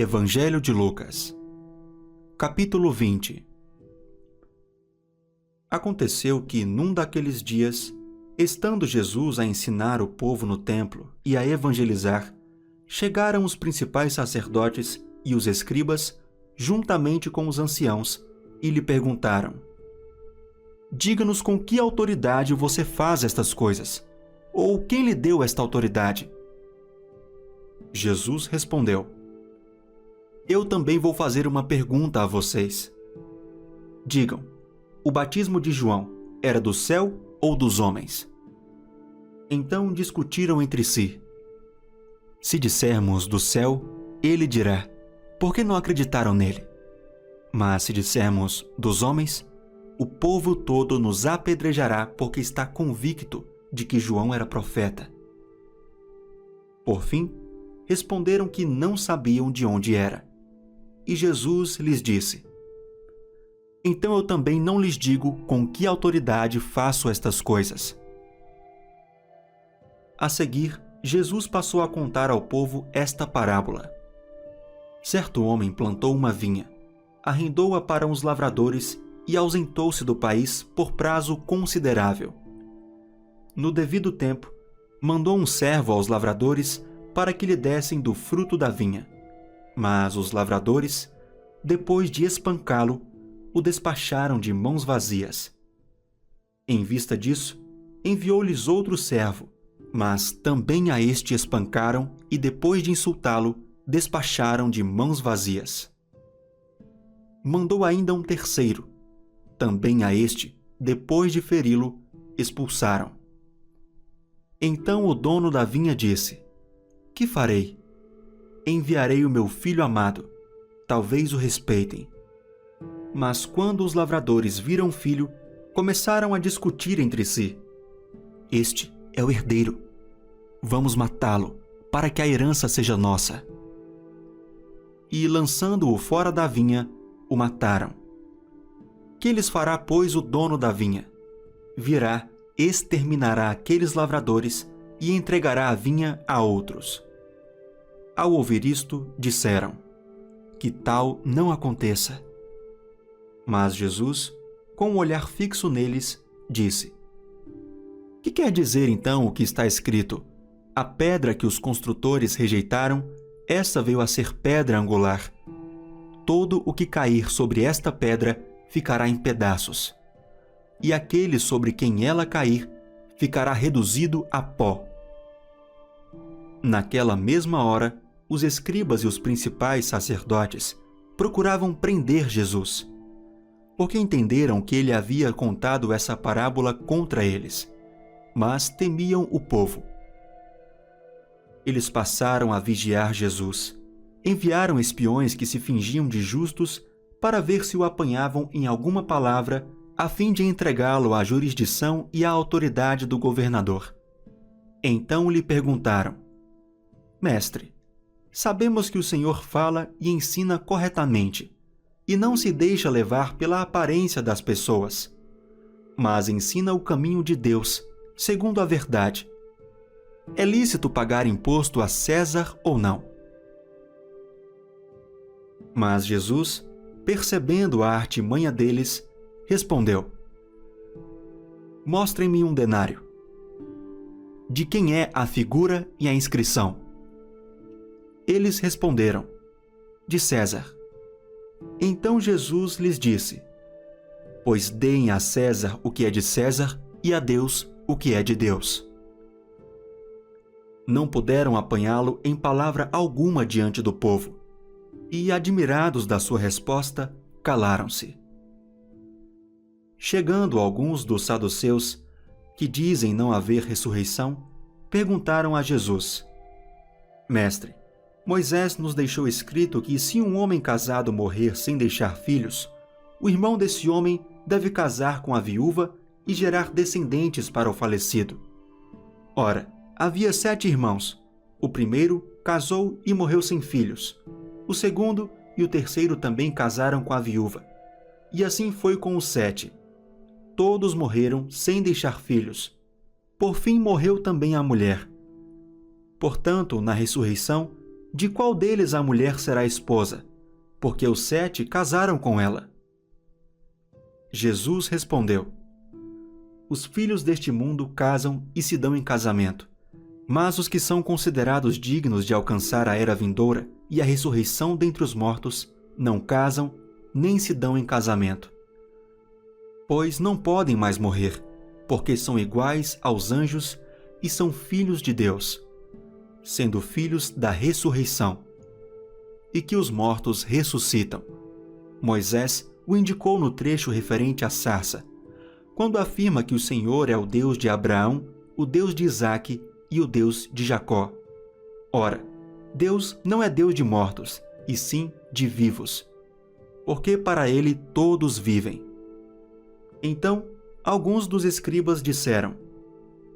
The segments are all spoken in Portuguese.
Evangelho de Lucas, capítulo 20. Aconteceu que, num daqueles dias, estando Jesus a ensinar o povo no templo e a evangelizar, chegaram os principais sacerdotes e os escribas, juntamente com os anciãos, e lhe perguntaram: Diga-nos com que autoridade você faz estas coisas, ou quem lhe deu esta autoridade? Jesus respondeu: Eu também vou fazer uma pergunta a vocês. Digam, o batismo de João era do céu ou dos homens? Então discutiram entre si. Se dissermos do céu, ele dirá: Por que não acreditaram nele? Mas se dissermos dos homens, o povo todo nos apedrejará porque está convicto de que João era profeta. Por fim, responderam que não sabiam de onde era. E Jesus lhes disse: Então eu também não lhes digo com que autoridade faço estas coisas. A seguir, Jesus passou a contar ao povo esta parábola. Certo homem plantou uma vinha, arrendou-a para uns lavradores e ausentou-se do país por prazo considerável. No devido tempo, mandou um servo aos lavradores para que lhe dessem do fruto da vinha. Mas os lavradores, depois de espancá-lo, o despacharam de mãos vazias. Em vista disso, enviou-lhes outro servo, mas também a este espancaram e, depois de insultá-lo, despacharam de mãos vazias. Mandou ainda um terceiro. Também a este, depois de feri-lo, expulsaram. Então o dono da vinha disse: Que farei? Enviarei o meu filho amado. Talvez o respeitem. Mas quando os lavradores viram o filho, começaram a discutir entre si. Este é o herdeiro. Vamos matá-lo, para que a herança seja nossa. E, lançando-o fora da vinha, o mataram. Que lhes fará, pois, o dono da vinha? Virá, exterminará aqueles lavradores e entregará a vinha a outros. Ao ouvir isto, disseram: Que tal não aconteça. Mas Jesus, com um olhar fixo neles, disse: Que quer dizer então o que está escrito? A pedra que os construtores rejeitaram, essa veio a ser pedra angular. Todo o que cair sobre esta pedra ficará em pedaços, e aquele sobre quem ela cair ficará reduzido a pó. Naquela mesma hora, os escribas e os principais sacerdotes procuravam prender Jesus, porque entenderam que ele havia contado essa parábola contra eles, mas temiam o povo. Eles passaram a vigiar Jesus. Enviaram espiões que se fingiam de justos para ver se o apanhavam em alguma palavra, a fim de entregá-lo à jurisdição e à autoridade do governador. Então lhe perguntaram: Mestre, sabemos que o Senhor fala e ensina corretamente, e não se deixa levar pela aparência das pessoas, mas ensina o caminho de Deus, segundo a verdade. É lícito pagar imposto a César ou não? Mas Jesus, percebendo a artimanha deles, respondeu: Mostrem-me um denário. De quem é a figura e a inscrição? Eles responderam: De César. Então Jesus lhes disse: Pois deem a César o que é de César e a Deus o que é de Deus. Não puderam apanhá-lo em palavra alguma diante do povo, e, admirados da sua resposta, calaram-se. Chegando alguns dos saduceus, que dizem não haver ressurreição, perguntaram a Jesus: Mestre, Moisés nos deixou escrito que, se um homem casado morrer sem deixar filhos, o irmão desse homem deve casar com a viúva e gerar descendentes para o falecido. Ora, havia 7 irmãos. O primeiro casou e morreu sem filhos. O segundo e o terceiro também casaram com a viúva. E assim foi com os 7. Todos morreram sem deixar filhos. Por fim morreu também a mulher. Portanto, na ressurreição, De qual deles a mulher será esposa? Porque os 7 casaram com ela. Jesus respondeu: Os filhos deste mundo casam e se dão em casamento, mas os que são considerados dignos de alcançar a era vindoura e a ressurreição dentre os mortos não casam nem se dão em casamento. Pois não podem mais morrer, porque são iguais aos anjos e são filhos de Deus, sendo filhos da ressurreição, e que os mortos ressuscitam. Moisés o indicou no trecho referente à sarça, quando afirma que o Senhor é o Deus de Abraão, o Deus de Isaque e o Deus de Jacó. Ora, Deus não é Deus de mortos, e sim de vivos, porque para ele todos vivem. Então, alguns dos escribas disseram: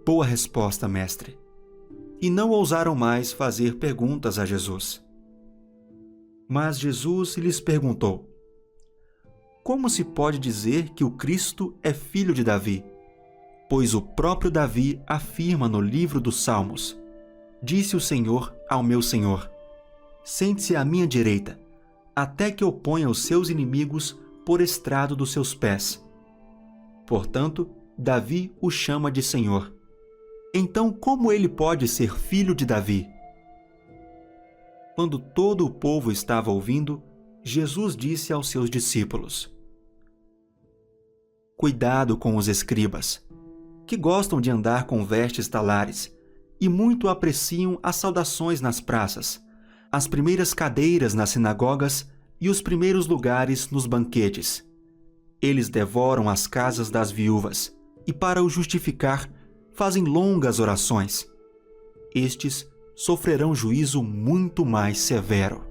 Boa resposta, mestre. E não ousaram mais fazer perguntas a Jesus. Mas Jesus lhes perguntou: Como se pode dizer que o Cristo é filho de Davi? Pois o próprio Davi afirma no livro dos Salmos: Disse o Senhor ao meu Senhor: Sente-se à minha direita, até que eu ponha os seus inimigos por estrado dos seus pés. Portanto, Davi o chama de Senhor. Então, como ele pode ser filho de Davi? Quando todo o povo estava ouvindo, Jesus disse aos seus discípulos: Cuidado com os escribas, que gostam de andar com vestes talares e muito apreciam as saudações nas praças, as primeiras cadeiras nas sinagogas e os primeiros lugares nos banquetes. Eles devoram as casas das viúvas e, para o justificar, fazem longas orações. Estes sofrerão juízo muito mais severo.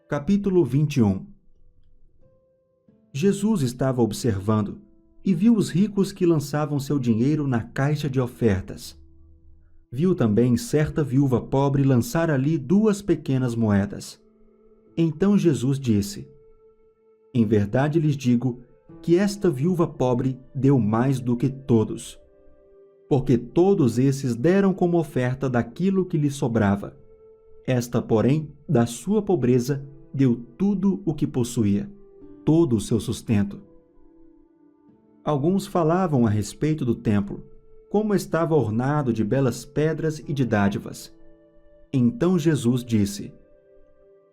Capítulo 21. Jesus estava observando e viu os ricos que lançavam seu dinheiro na caixa de ofertas. Viu também certa viúva pobre lançar ali 2 pequenas moedas. Então Jesus disse: Em verdade lhes digo que esta viúva pobre deu mais do que todos, porque todos esses deram como oferta daquilo que lhe sobrava. Esta, porém, da sua pobreza, deu tudo o que possuía, todo o seu sustento. Alguns falavam a respeito do templo, como estava ornado de belas pedras e de dádivas. Então Jesus disse: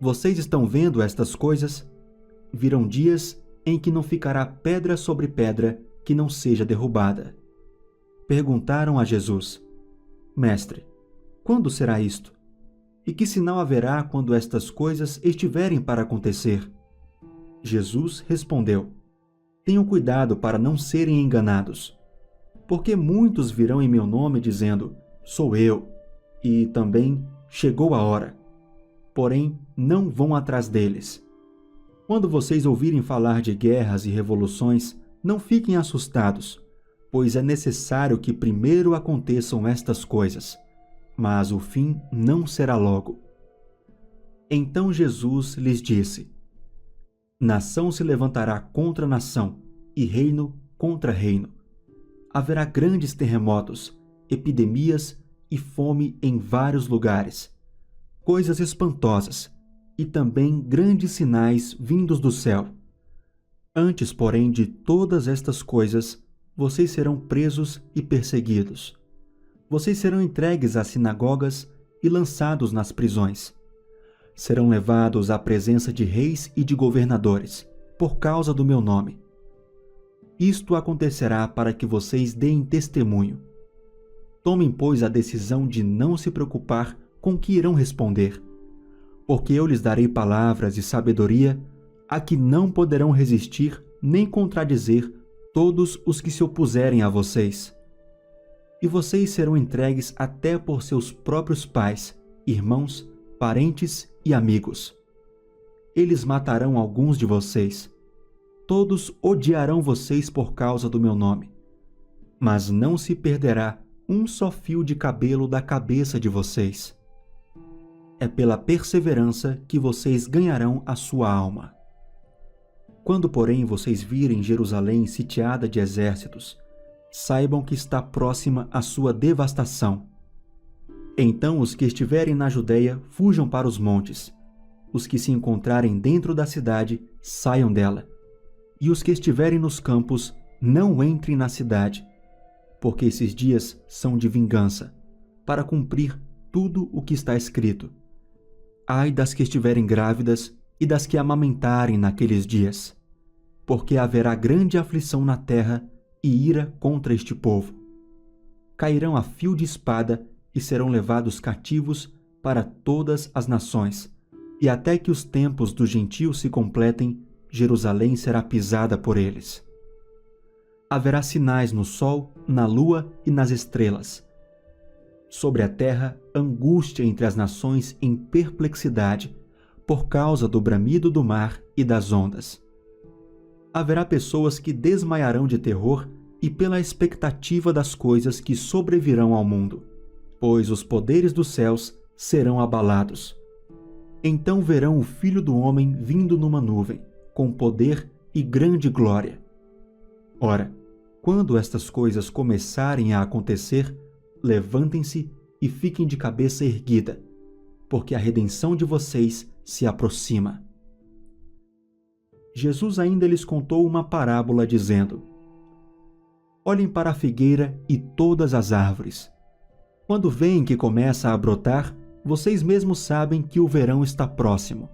Vocês estão vendo estas coisas? Virão dias em que não ficará pedra sobre pedra que não seja derrubada. Perguntaram a Jesus: Mestre, quando será isto? E que sinal haverá quando estas coisas estiverem para acontecer? Jesus respondeu: Tenham cuidado para não serem enganados, porque muitos virão em meu nome dizendo: Sou eu, e também chegou a hora. Porém, não vão atrás deles. Quando vocês ouvirem falar de guerras e revoluções, não fiquem assustados, pois é necessário que primeiro aconteçam estas coisas, mas o fim não será logo. Então Jesus lhes disse: Nação se levantará contra nação, e reino contra reino. Haverá grandes terremotos, epidemias e fome em vários lugares, coisas espantosas, e também grandes sinais vindos do céu. Antes, porém, de todas estas coisas, vocês serão presos e perseguidos. Vocês serão entregues às sinagogas e lançados nas prisões. Serão levados à presença de reis e de governadores, por causa do meu nome. Isto acontecerá para que vocês deem testemunho. Tomem, pois, a decisão de não se preocupar com o que irão responder, porque eu lhes darei palavras de sabedoria a que não poderão resistir nem contradizer todos os que se opuserem a vocês. E vocês serão entregues até por seus próprios pais, irmãos, parentes e amigos. Eles matarão alguns de vocês. Todos odiarão vocês por causa do meu nome. Mas não se perderá um só fio de cabelo da cabeça de vocês. É pela perseverança que vocês ganharão a sua alma. Quando, porém, vocês virem Jerusalém sitiada de exércitos, saibam que está próxima a sua devastação. Então os que estiverem na Judeia fujam para os montes. Os que se encontrarem dentro da cidade saiam dela. E os que estiverem nos campos não entrem na cidade, porque esses dias são de vingança, para cumprir tudo o que está escrito. Ai das que estiverem grávidas e das que amamentarem naqueles dias, porque haverá grande aflição na terra e ira contra este povo. Cairão a fio de espada e serão levados cativos para todas as nações, e até que os tempos dos gentios se completem, Jerusalém será pisada por eles. Haverá sinais no sol, na lua e nas estrelas. Sobre a terra, angústia entre as nações em perplexidade, por causa do bramido do mar e das ondas. Haverá pessoas que desmaiarão de terror e pela expectativa das coisas que sobrevirão ao mundo, pois os poderes dos céus serão abalados. Então verão o Filho do Homem vindo numa nuvem, com poder e grande glória. Ora, quando estas coisas começarem a acontecer, levantem-se e fiquem de cabeça erguida, porque a redenção de vocês se aproxima. Jesus ainda lhes contou uma parábola dizendo: Olhem para a figueira e todas as árvores. Quando veem que começa a brotar, vocês mesmos sabem que o verão está próximo.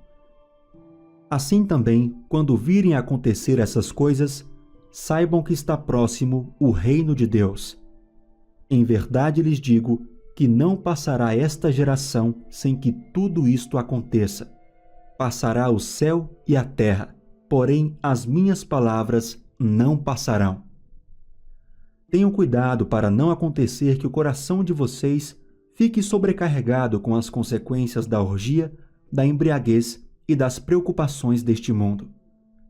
Assim também, quando virem acontecer essas coisas, saibam que está próximo o reino de Deus. Em verdade lhes digo que não passará esta geração sem que tudo isto aconteça. Passará o céu e a terra, porém as minhas palavras não passarão. Tenham cuidado para não acontecer que o coração de vocês fique sobrecarregado com as consequências da orgia, da embriaguez e das preocupações deste mundo,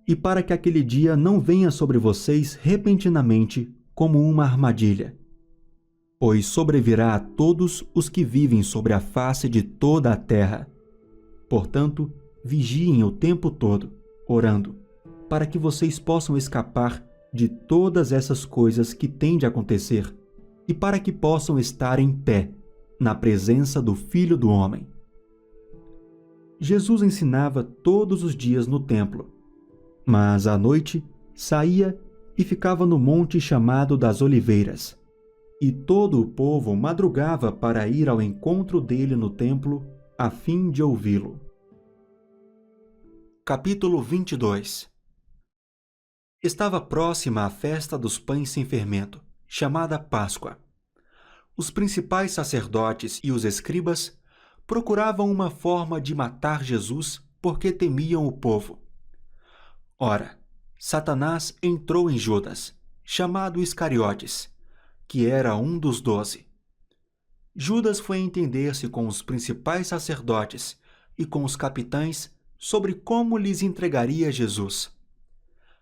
e para que aquele dia não venha sobre vocês repentinamente como uma armadilha. Pois sobrevirá a todos os que vivem sobre a face de toda a terra. Portanto, vigiem o tempo todo, orando, para que vocês possam escapar de todas essas coisas que têm de acontecer e para que possam estar em pé na presença do Filho do Homem. Jesus ensinava todos os dias no templo, mas à noite saía e ficava no monte chamado das Oliveiras, e todo o povo madrugava para ir ao encontro dele no templo, a fim de ouvi-lo. Capítulo 22. Estava próxima a festa dos pães sem fermento, chamada Páscoa. Os principais sacerdotes e os escribas procuravam uma forma de matar Jesus porque temiam o povo. Ora, Satanás entrou em Judas, chamado Iscariotes, que era um dos 12. Judas foi entender-se com os principais sacerdotes e com os capitães sobre como lhes entregaria Jesus.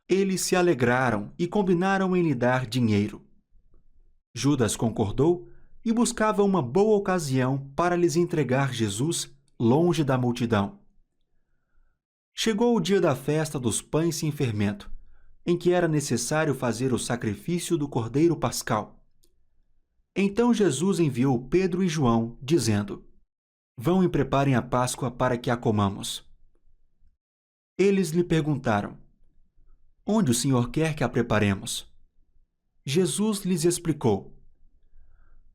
Eles se alegraram e combinaram em lhe dar dinheiro. Judas concordou e buscava uma boa ocasião para lhes entregar Jesus longe da multidão. Chegou o dia da festa dos pães sem fermento, em que era necessário fazer o sacrifício do cordeiro pascal. Então Jesus enviou Pedro e João, dizendo: Vão e preparem a Páscoa para que a comamos. Eles lhe perguntaram: Onde o Senhor quer que a preparemos? Jesus lhes explicou: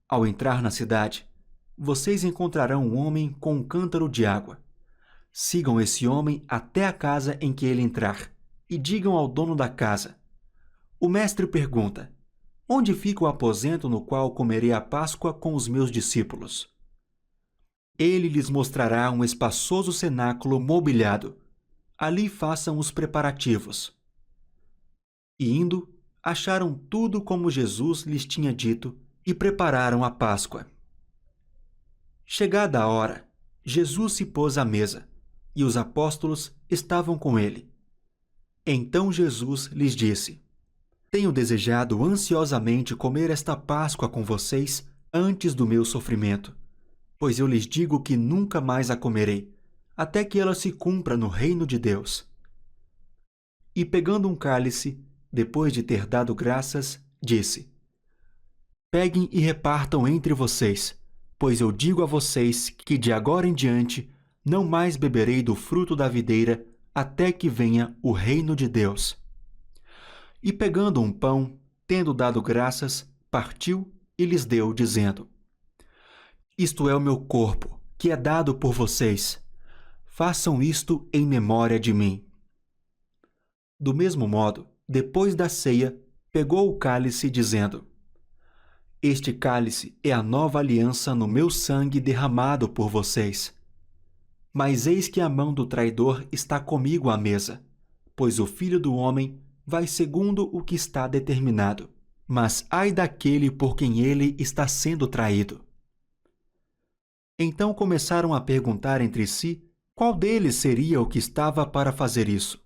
Ao entrar na cidade, vocês encontrarão um homem com um cântaro de água. Sigam esse homem até a casa em que ele entrar e digam ao dono da casa: O mestre pergunta: Onde fica o aposento no qual comerei a Páscoa com os meus discípulos? Ele lhes mostrará um espaçoso cenáculo mobiliado. Ali façam os preparativos. E indo, acharam tudo como Jesus lhes tinha dito e prepararam a Páscoa. Chegada a hora, Jesus se pôs à mesa, e os apóstolos estavam com ele. Então Jesus lhes disse: Tenho desejado ansiosamente comer esta Páscoa com vocês antes do meu sofrimento, pois eu lhes digo que nunca mais a comerei, até que ela se cumpra no reino de Deus. E pegando um cálice, depois de ter dado graças, disse: Peguem e repartam entre vocês, Pois eu digo a vocês que de agora em diante não mais beberei do fruto da videira até que venha o reino de Deus. E pegando um pão, tendo dado graças, partiu e lhes deu, dizendo: Isto é o meu corpo, que é dado por vocês. Façam isto em memória de mim. Do mesmo modo, depois da ceia, pegou o cálice, dizendo: Este cálice é a nova aliança no meu sangue derramado por vocês. Mas eis que a mão do traidor está comigo à mesa, pois o Filho do Homem vai segundo o que está determinado. Mas ai daquele por quem ele está sendo traído. Então começaram a perguntar entre si qual deles seria o que estava para fazer isso.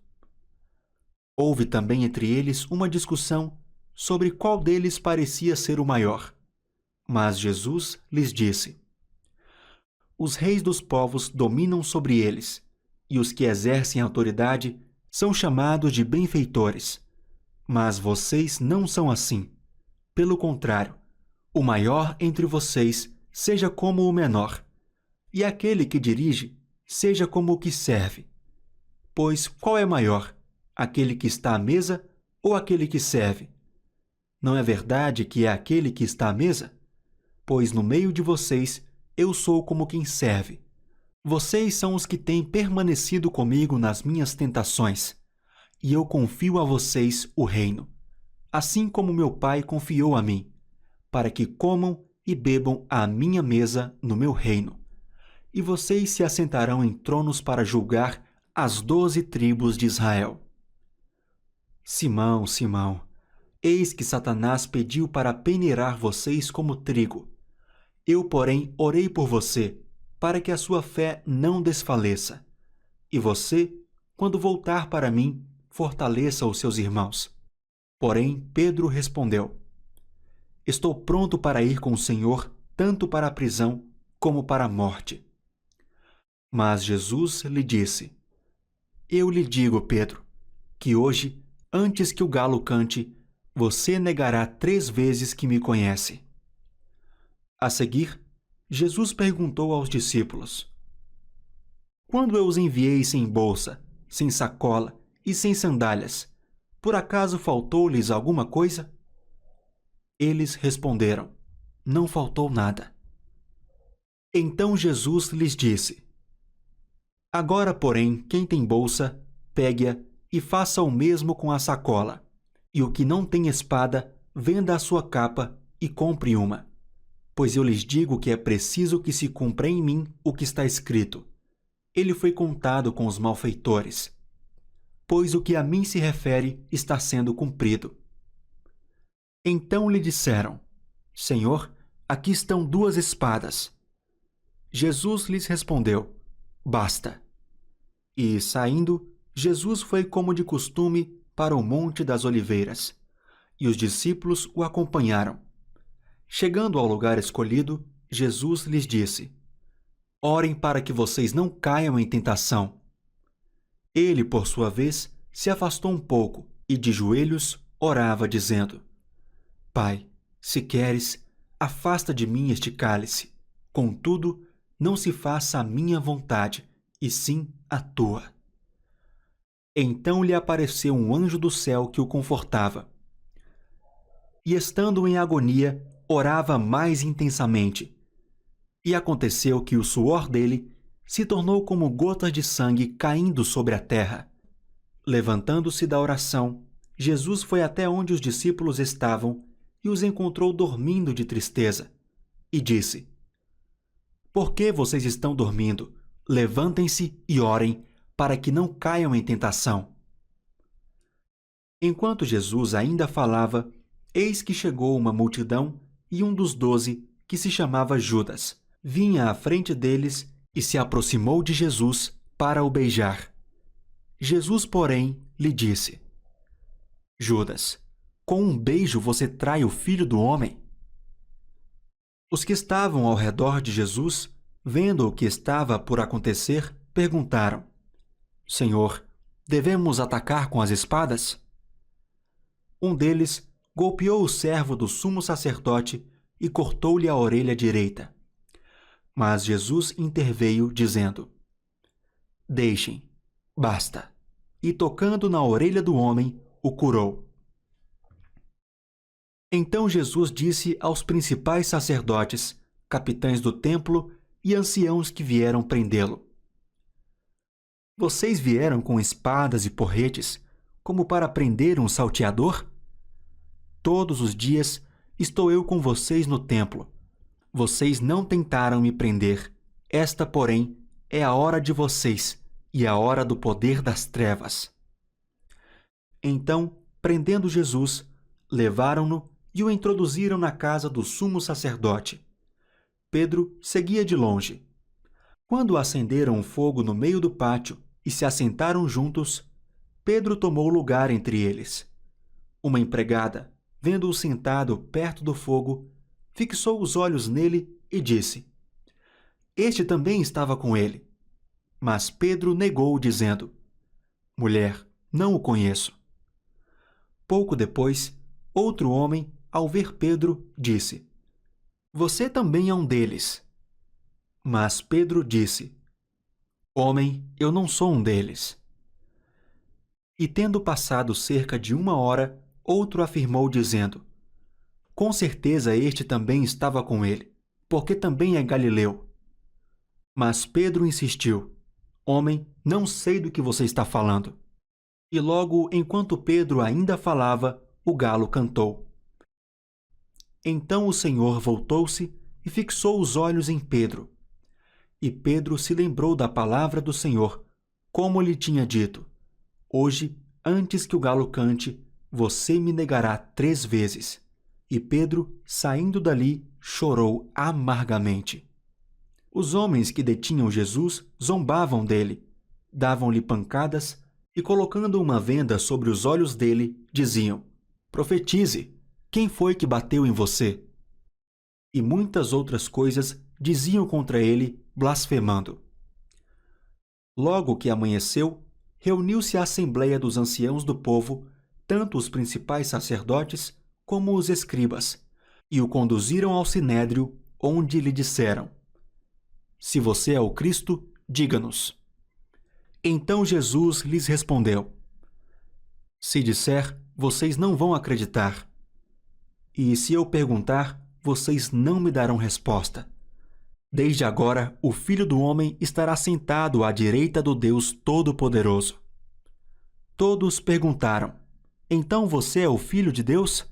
Houve também entre eles uma discussão sobre qual deles parecia ser o maior. Mas Jesus lhes disse: Os reis dos povos dominam sobre eles, e os que exercem autoridade são chamados de benfeitores. Mas vocês não são assim. Pelo contrário, o maior entre vocês seja como o menor, e aquele que dirige seja como o que serve. Pois qual é maior, aquele que está à mesa ou aquele que serve? Não é verdade que é aquele que está à mesa? Pois no meio de vocês eu sou como quem serve. Vocês são os que têm permanecido comigo nas minhas tentações, e eu confio a vocês o reino, assim como meu Pai confiou a mim, para que comam e bebam à minha mesa no meu reino. E vocês se assentarão em tronos para julgar as 12 tribos de Israel. Simão, Simão, eis que Satanás pediu para peneirar vocês como trigo. Eu, porém, orei por você, para que a sua fé não desfaleça. E você, quando voltar para mim, fortaleça os seus irmãos. Porém, Pedro respondeu: Estou pronto para ir com o Senhor, tanto para a prisão como para a morte. Mas Jesus lhe disse: Eu lhe digo, Pedro, que hoje, antes que o galo cante, você negará 3 vezes que me conhece. A seguir, Jesus perguntou aos discípulos: Quando eu os enviei sem bolsa, sem sacola e sem sandálias, por acaso faltou-lhes alguma coisa? Eles responderam: Não faltou nada. Então Jesus lhes disse: Agora, porém, quem tem bolsa, pegue-a e faça o mesmo com a sacola. E o que não tem espada, venda a sua capa e compre uma. Pois eu lhes digo que é preciso que se cumpra em mim o que está escrito: Ele foi contado com os malfeitores. Pois o que a mim se refere está sendo cumprido. Então lhe disseram: Senhor, aqui estão 2 espadas. Jesus lhes respondeu: Basta. E, saindo, Jesus foi como de costume para o Monte das Oliveiras, e os discípulos o acompanharam. Chegando ao lugar escolhido, Jesus lhes disse: Orem para que vocês não caiam em tentação. Ele, por sua vez, se afastou um pouco e, de joelhos, orava, dizendo: Pai, se queres, afasta de mim este cálice. Contudo, não se faça a minha vontade, e sim a tua. Então lhe apareceu um anjo do céu que o confortava. E, estando em agonia, orava mais intensamente. E aconteceu que o suor dele se tornou como gotas de sangue caindo sobre a terra. Levantando-se da oração, Jesus foi até onde os discípulos estavam e os encontrou dormindo de tristeza, e disse: Por que vocês estão dormindo? Levantem-se e orem, para que não caiam em tentação. Enquanto Jesus ainda falava, eis que chegou uma multidão, e um dos 12, que se chamava Judas, vinha à frente deles e se aproximou de Jesus para o beijar. Jesus, porém, lhe disse: Judas, com um beijo você trai o Filho do Homem? Os que estavam ao redor de Jesus, vendo o que estava por acontecer, perguntaram: Senhor, devemos atacar com as espadas? Um deles golpeou o servo do sumo sacerdote e cortou-lhe a orelha direita. Mas Jesus interveio, dizendo: Deixem, basta. E tocando na orelha do homem, o curou. Então Jesus disse aos principais sacerdotes, capitães do templo e anciãos que vieram prendê-lo: Vocês vieram com espadas e porretes, como para prender um salteador? Todos os dias estou eu com vocês no templo. Vocês não tentaram me prender. Esta, porém, é a hora de vocês e a hora do poder das trevas. Então, prendendo Jesus, levaram-no e o introduziram na casa do sumo sacerdote. Pedro seguia de longe. Quando acenderam um fogo no meio do pátio e se assentaram juntos, Pedro tomou lugar entre eles. Uma empregada, vendo-o sentado perto do fogo, fixou os olhos nele e disse: Este também estava com ele. Mas Pedro negou, dizendo: Mulher, não o conheço. Pouco depois, outro homem, ao ver Pedro, disse: Você também é um deles. Mas Pedro disse: Homem, eu não sou um deles. E tendo passado cerca de 1 hora, outro afirmou, dizendo: Com certeza este também estava com ele, porque também é galileu. Mas Pedro insistiu: Homem, não sei do que você está falando. E logo, enquanto Pedro ainda falava, o galo cantou. Então o Senhor voltou-se e fixou os olhos em Pedro. E Pedro se lembrou da palavra do Senhor, como lhe tinha dito: Hoje, antes que o galo cante, você me negará 3 vezes. E Pedro, saindo dali, chorou amargamente. Os homens que detinham Jesus zombavam dele, davam-lhe pancadas e, colocando uma venda sobre os olhos dele, diziam: Profetize, quem foi que bateu em você? E muitas outras coisas diziam contra ele, blasfemando. Logo que amanheceu, reuniu-se a assembleia dos anciãos do povo, tanto os principais sacerdotes como os escribas, e o conduziram ao sinédrio, onde lhe disseram: Se você é o Cristo, diga-nos. Então Jesus lhes respondeu: Se disser, vocês não vão acreditar. E se eu perguntar, vocês não me darão resposta. Desde agora, o Filho do Homem estará sentado à direita do Deus Todo-Poderoso. Todos perguntaram: Então você é o Filho de Deus?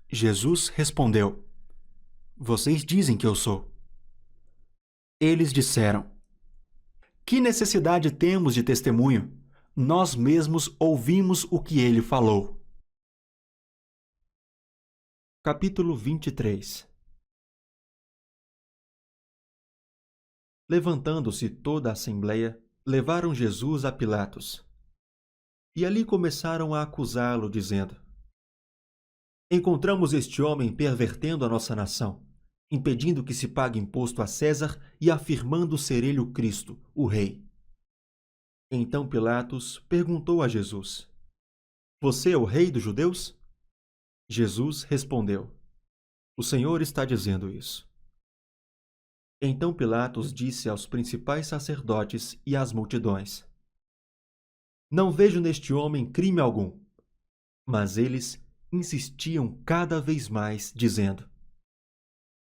Jesus respondeu: Vocês dizem que eu sou. Eles disseram: Que necessidade temos de testemunho? Nós mesmos ouvimos o que ele falou. Capítulo 23. Levantando-se toda a assembleia, levaram Jesus a Pilatos. E ali começaram a acusá-lo, dizendo: Encontramos este homem pervertendo a nossa nação, impedindo que se pague imposto a César e afirmando ser ele o Cristo, o Rei. Então Pilatos perguntou a Jesus: Você é o Rei dos judeus? Jesus respondeu: O Senhor está dizendo isso. Então Pilatos disse aos principais sacerdotes e às multidões: Não vejo neste homem crime algum. Mas eles insistiam cada vez mais, dizendo: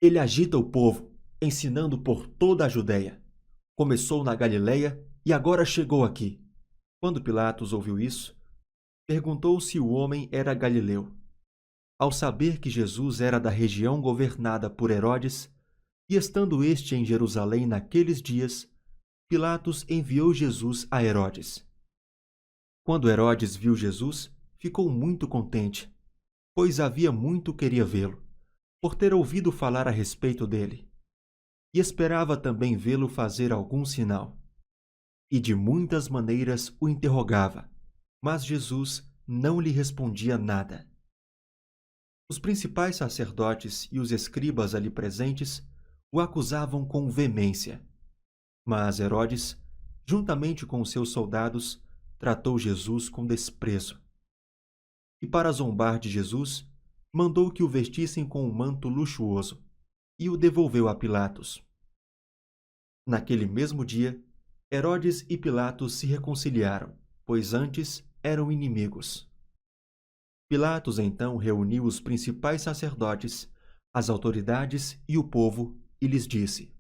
Ele agita o povo, ensinando por toda a Judéia. Começou na Galiléia e agora chegou aqui. Quando Pilatos ouviu isso, perguntou se o homem era galileu. Ao saber que Jesus era da região governada por Herodes, e estando este em Jerusalém naqueles dias, Pilatos enviou Jesus a Herodes. Quando Herodes viu Jesus, ficou muito contente, pois havia muito queria vê-lo, por ter ouvido falar a respeito dele, e esperava também vê-lo fazer algum sinal. E de muitas maneiras o interrogava, mas Jesus não lhe respondia nada. Os principais sacerdotes e os escribas ali presentes o acusavam com veemência. Mas Herodes, juntamente com os seus soldados, tratou Jesus com desprezo. E para zombar de Jesus, mandou que o vestissem com um manto luxuoso, e o devolveu a Pilatos. Naquele mesmo dia, Herodes e Pilatos se reconciliaram, pois antes eram inimigos. Pilatos então reuniu os principais sacerdotes, as autoridades e o povo e lhes disse: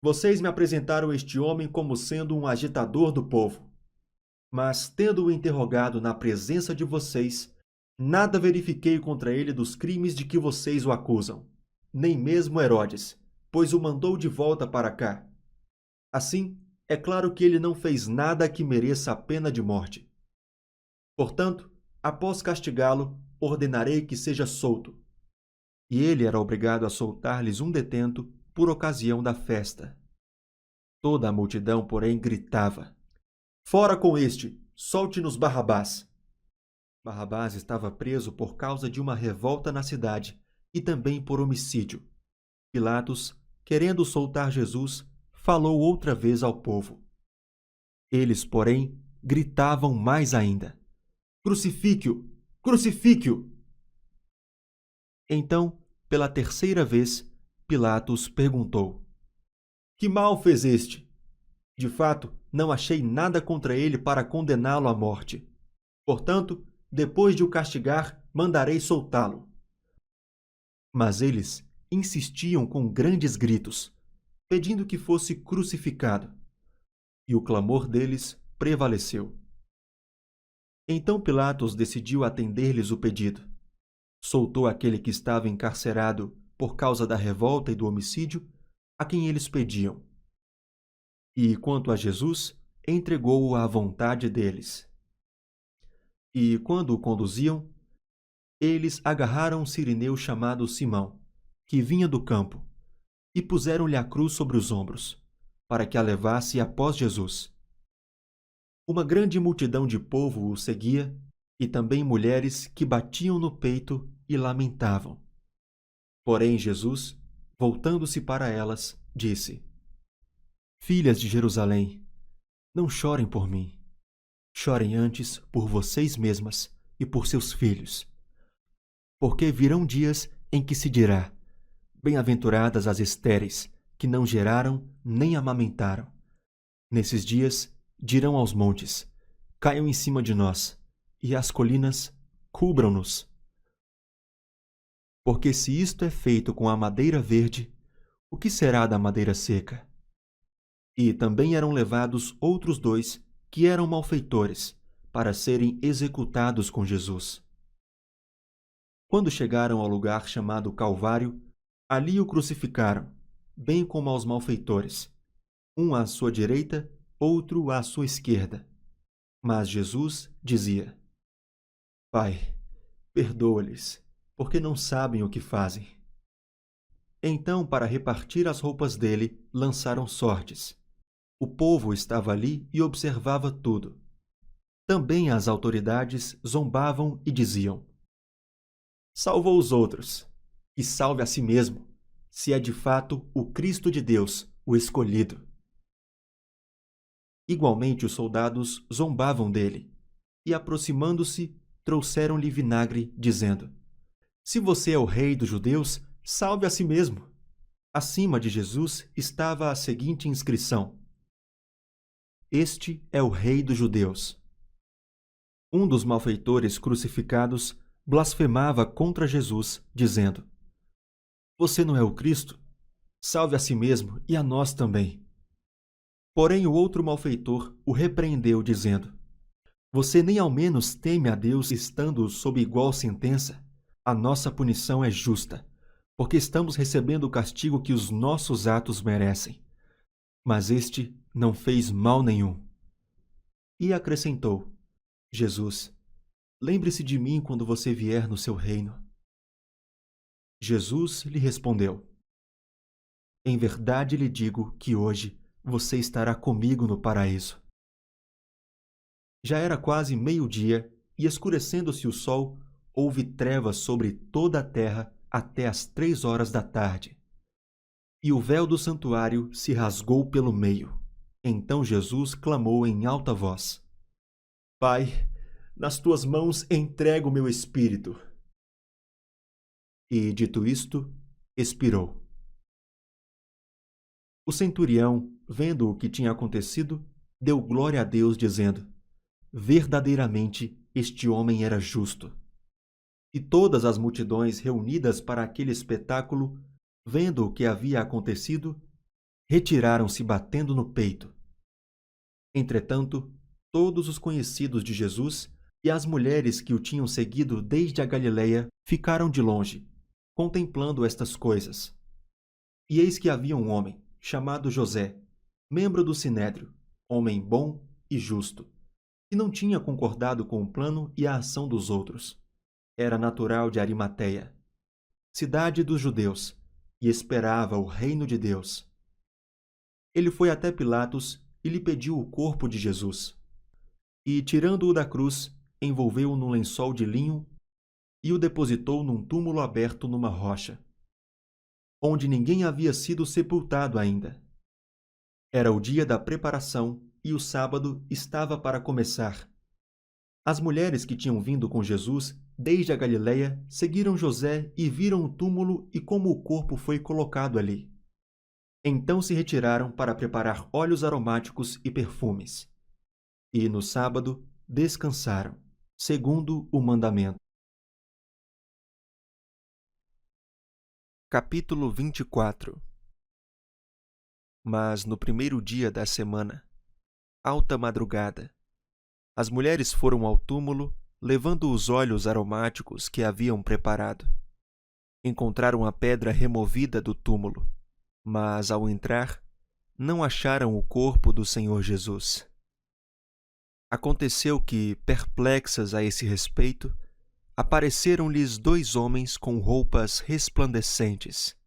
Vocês me apresentaram este homem como sendo um agitador do povo. Mas, tendo-o interrogado na presença de vocês, nada verifiquei contra ele dos crimes de que vocês o acusam, nem mesmo Herodes, pois o mandou de volta para cá. Assim, é claro que ele não fez nada que mereça a pena de morte. Portanto, após castigá-lo, ordenarei que seja solto. E ele era obrigado a soltar-lhes um detento por ocasião da festa. Toda a multidão, porém, gritava: Fora com este! Solte-nos Barrabás! Barrabás estava preso por causa de uma revolta na cidade e também por homicídio. Pilatos, querendo soltar Jesus, falou outra vez ao povo. Eles, porém, gritavam mais ainda: Crucifique-o! Crucifique-o! Então, pela terceira vez, Pilatos perguntou: Que mal fez este? De fato, não achei nada contra ele para condená-lo à morte. Portanto, depois de o castigar, mandarei soltá-lo. Mas eles insistiam com grandes gritos, pedindo que fosse crucificado. E o clamor deles prevaleceu. Então Pilatos decidiu atender-lhes o pedido. Soltou aquele que estava encarcerado por causa da revolta e do homicídio, a quem eles pediam. E, quanto a Jesus, entregou-o à vontade deles. E, quando o conduziam, eles agarraram um sirineu chamado Simão, que vinha do campo, e puseram-lhe a cruz sobre os ombros, para que a levasse após Jesus. Uma grande multidão de povo o seguia, e também mulheres que batiam no peito e lamentavam. Porém Jesus, voltando-se para elas, disse: Filhas de Jerusalém, não chorem por mim. Chorem antes por vocês mesmas e por seus filhos. Porque virão dias em que se dirá: Bem-aventuradas as estéreis, que não geraram nem amamentaram. Nesses dias dirão aos montes: Caiam em cima de nós, e às colinas: Cubram-nos. Porque se isto é feito com a madeira verde, o que será da madeira seca? E também eram levados outros 2 que eram malfeitores, para serem executados com Jesus. Quando chegaram ao lugar chamado Calvário, ali o crucificaram, bem como aos malfeitores, um à sua direita, outro à sua esquerda. Mas Jesus dizia: Pai, perdoa-lhes, porque não sabem o que fazem. Então, para repartir as roupas dele, lançaram sortes. O povo estava ali e observava tudo. Também as autoridades zombavam e diziam: Salvou os outros, e salve a si mesmo, se é de fato o Cristo de Deus, o escolhido. Igualmente os soldados zombavam dele, e aproximando-se, trouxeram-lhe vinagre, dizendo: Se você é o rei dos judeus, salve a si mesmo. Acima de Jesus estava a seguinte inscrição: Este é o rei dos judeus. Um dos malfeitores crucificados blasfemava contra Jesus, dizendo: Você não é o Cristo? Salve a si mesmo e a nós também. Porém o outro malfeitor o repreendeu, dizendo: Você nem ao menos teme a Deus estando sob igual sentença? A nossa punição é justa, porque estamos recebendo o castigo que os nossos atos merecem. Mas este não fez mal nenhum. E acrescentou: Jesus, lembre-se de mim quando você vier no seu reino. Jesus lhe respondeu: Em verdade lhe digo que hoje você estará comigo no paraíso. Já era quase meio-dia e, escurecendo-se o sol, houve trevas sobre toda a terra até às 3 horas da tarde. E o véu do santuário se rasgou pelo meio. Então Jesus clamou em alta voz: Pai, nas tuas mãos entrego o meu espírito. E, dito isto, expirou. O centurião, vendo o que tinha acontecido, deu glória a Deus, dizendo: verdadeiramente este homem era justo. E todas as multidões reunidas para aquele espetáculo, vendo o que havia acontecido, retiraram-se batendo no peito. Entretanto, todos os conhecidos de Jesus e as mulheres que o tinham seguido desde a Galiléia ficaram de longe, contemplando estas coisas. E eis que havia um homem, chamado José, membro do Sinédrio, homem bom e justo, que não tinha concordado com o plano e a ação dos outros. Era natural de Arimateia, cidade dos judeus, e esperava o reino de Deus. Ele foi até Pilatos e lhe pediu o corpo de Jesus. E, tirando-o da cruz, envolveu-o num lençol de linho e o depositou num túmulo aberto numa rocha, onde ninguém havia sido sepultado ainda. Era o dia da preparação e o sábado estava para começar. As mulheres que tinham vindo com Jesus desde a Galiléia seguiram José e viram o túmulo e como o corpo foi colocado ali. Então se retiraram para preparar óleos aromáticos e perfumes. E no sábado descansaram, segundo o mandamento. Capítulo 24. Mas no primeiro dia da semana, alta madrugada, as mulheres foram ao túmulo, levando os óleos aromáticos que haviam preparado. Encontraram a pedra removida do túmulo, mas, ao entrar, não acharam o corpo do Senhor Jesus. Aconteceu que, perplexas a esse respeito, apareceram-lhes 2 homens com roupas resplandecentes.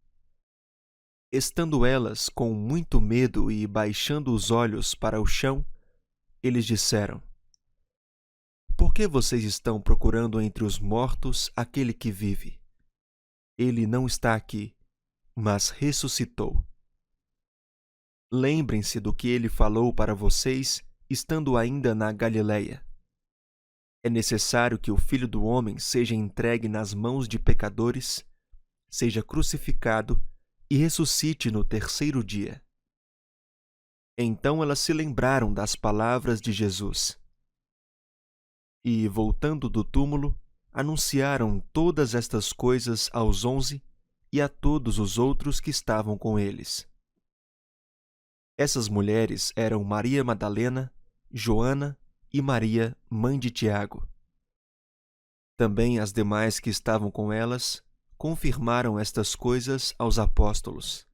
Estando elas com muito medo e baixando os olhos para o chão, eles disseram: por que vocês estão procurando entre os mortos aquele que vive? Ele não está aqui, mas ressuscitou. Lembrem-se do que ele falou para vocês, estando ainda na Galiléia. É necessário que o Filho do Homem seja entregue nas mãos de pecadores, seja crucificado e ressuscite no terceiro dia. Então elas se lembraram das palavras de Jesus. E, voltando do túmulo, anunciaram todas estas coisas aos 11 e a todos os outros que estavam com eles. Essas mulheres eram Maria Madalena, Joana e Maria, mãe de Tiago. Também as demais que estavam com elas confirmaram estas coisas aos apóstolos.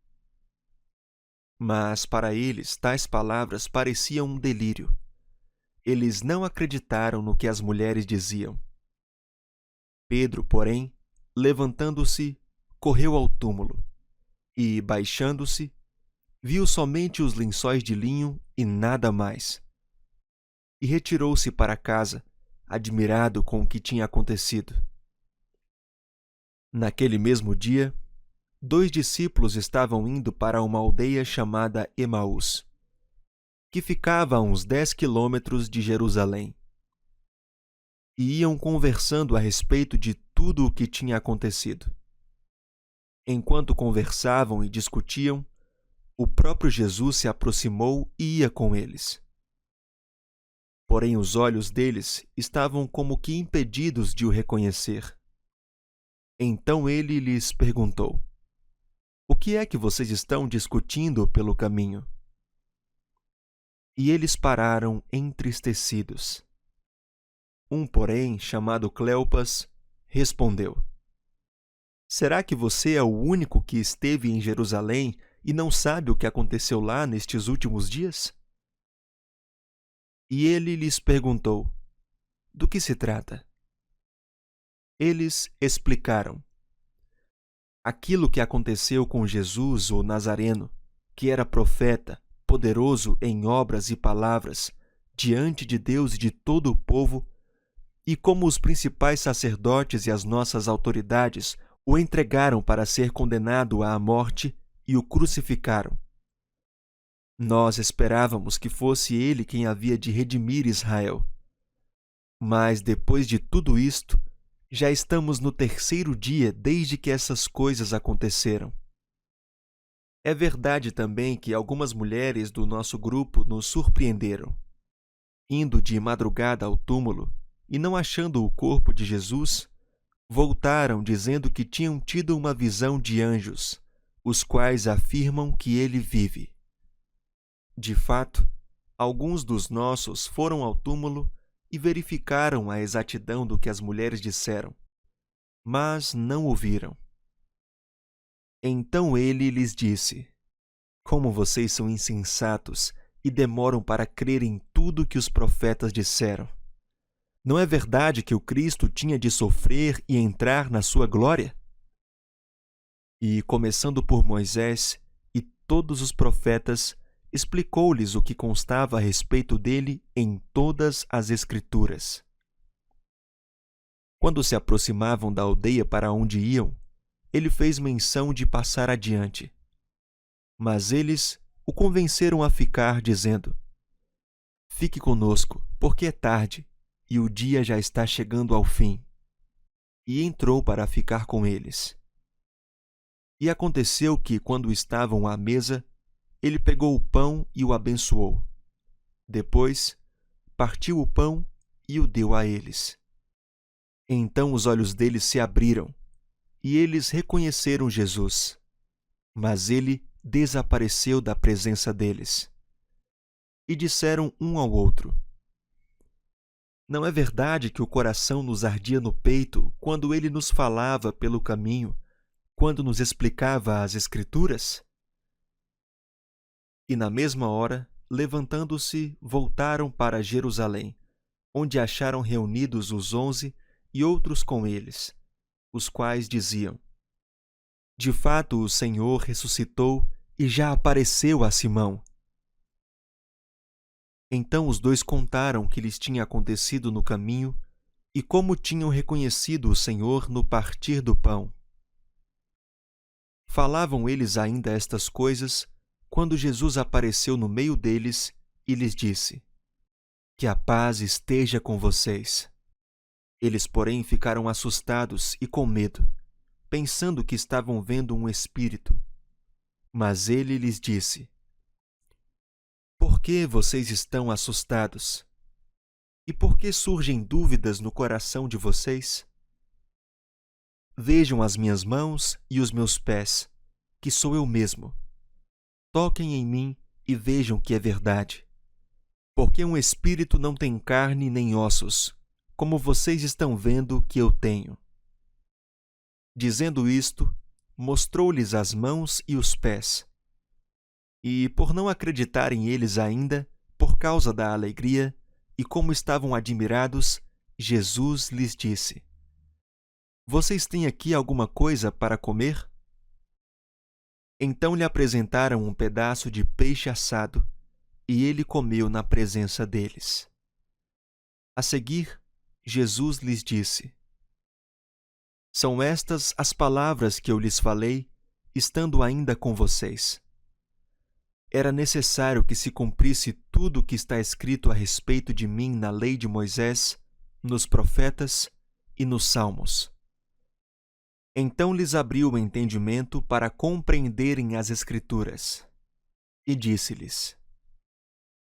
Mas para eles tais palavras pareciam um delírio. Eles não acreditaram no que as mulheres diziam. Pedro, porém, levantando-se, correu ao túmulo e, baixando-se, viu somente os lençóis de linho e nada mais. E retirou-se para casa, admirado com o que tinha acontecido. Naquele mesmo dia, 2 discípulos estavam indo para uma aldeia chamada Emaús, que ficava a uns 10 quilômetros de Jerusalém. E iam conversando a respeito de tudo o que tinha acontecido. Enquanto conversavam e discutiam, o próprio Jesus se aproximou e ia com eles. Porém, os olhos deles estavam como que impedidos de o reconhecer. Então ele lhes perguntou: o que é que vocês estão discutindo pelo caminho? E eles pararam entristecidos. Um, porém, chamado Cleopas, respondeu: será que você é o único que esteve em Jerusalém e não sabe o que aconteceu lá nestes últimos dias? E ele lhes perguntou: do que se trata? Eles explicaram: aquilo que aconteceu com Jesus, o Nazareno, que era profeta, poderoso em obras e palavras, diante de Deus e de todo o povo, e como os principais sacerdotes e as nossas autoridades o entregaram para ser condenado à morte e o crucificaram. Nós esperávamos que fosse ele quem havia de redimir Israel. Mas, depois de tudo isto, já estamos no terceiro dia desde que essas coisas aconteceram. É verdade também que algumas mulheres do nosso grupo nos surpreenderam. Indo de madrugada ao túmulo e não achando o corpo de Jesus, voltaram dizendo que tinham tido uma visão de anjos, os quais afirmam que ele vive. De fato, alguns dos nossos foram ao túmulo e verificaram a exatidão do que as mulheres disseram, mas não o viram. Então ele lhes disse: Como vocês são insensatos e demoram para crer em tudo que os profetas disseram. Não é verdade que o Cristo tinha de sofrer e entrar na sua glória? E, começando por Moisés e todos os profetas, explicou-lhes o que constava a respeito dele em todas as Escrituras. Quando se aproximavam da aldeia para onde iam, ele fez menção de passar adiante. Mas eles o convenceram a ficar, dizendo: Fique conosco, porque é tarde, e o dia já está chegando ao fim. E entrou para ficar com eles. E aconteceu que, quando estavam à mesa, ele pegou o pão e o abençoou. Depois, partiu o pão e o deu a eles. Então os olhos deles se abriram, e eles reconheceram Jesus. Mas ele desapareceu da presença deles. E disseram um ao outro: Não é verdade que o coração nos ardia no peito quando ele nos falava pelo caminho, quando nos explicava as Escrituras? E na mesma hora, levantando-se, voltaram para Jerusalém, onde acharam reunidos os 11 e outros com eles, os quais diziam: De fato, o Senhor ressuscitou e já apareceu a Simão. Então os dois contaram o que lhes tinha acontecido no caminho e como tinham reconhecido o Senhor no partir do pão. Falavam eles ainda estas coisas quando Jesus apareceu no meio deles e lhes disse: Que a paz esteja com vocês. Eles, porém, ficaram assustados e com medo, pensando que estavam vendo um espírito. Mas ele lhes disse: Por que vocês estão assustados? E por que surgem dúvidas no coração de vocês? Vejam as minhas mãos e os meus pés, que sou eu mesmo. Toquem em mim e vejam que é verdade. Porque um espírito não tem carne nem ossos, como vocês estão vendo que eu tenho. Dizendo isto, mostrou-lhes as mãos e os pés. E, por não acreditarem eles ainda, por causa da alegria, e como estavam admirados, Jesus lhes disse: Vocês têm aqui alguma coisa para comer? Então lhe apresentaram um pedaço de peixe assado, e ele comeu na presença deles. A seguir, Jesus lhes disse: São estas as palavras que eu lhes falei, estando ainda com vocês. Era necessário que se cumprisse tudo o que está escrito a respeito de mim na lei de Moisés, nos profetas e nos salmos. Então lhes abriu o entendimento para compreenderem as Escrituras. E disse-lhes: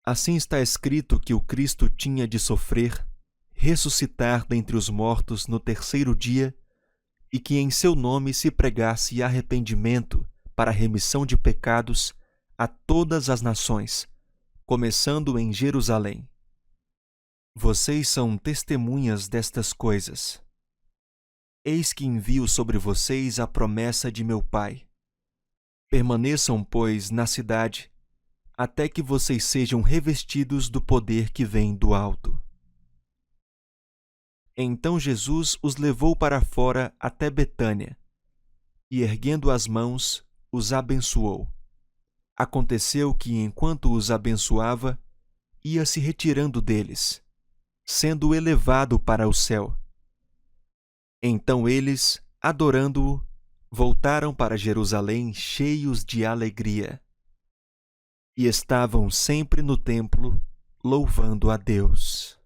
Assim está escrito que o Cristo tinha de sofrer, ressuscitar dentre os mortos no terceiro dia, e que em seu nome se pregasse arrependimento para a remissão de pecados a todas as nações, começando em Jerusalém. Vocês são testemunhas destas coisas. Eis que envio sobre vocês a promessa de meu Pai. Permaneçam, pois, na cidade, até que vocês sejam revestidos do poder que vem do alto. Então Jesus os levou para fora até Betânia, e erguendo as mãos, os abençoou. Aconteceu que, enquanto os abençoava, ia se retirando deles, sendo elevado para o céu. Então eles, adorando-o, voltaram para Jerusalém cheios de alegria. E estavam sempre no templo, louvando a Deus.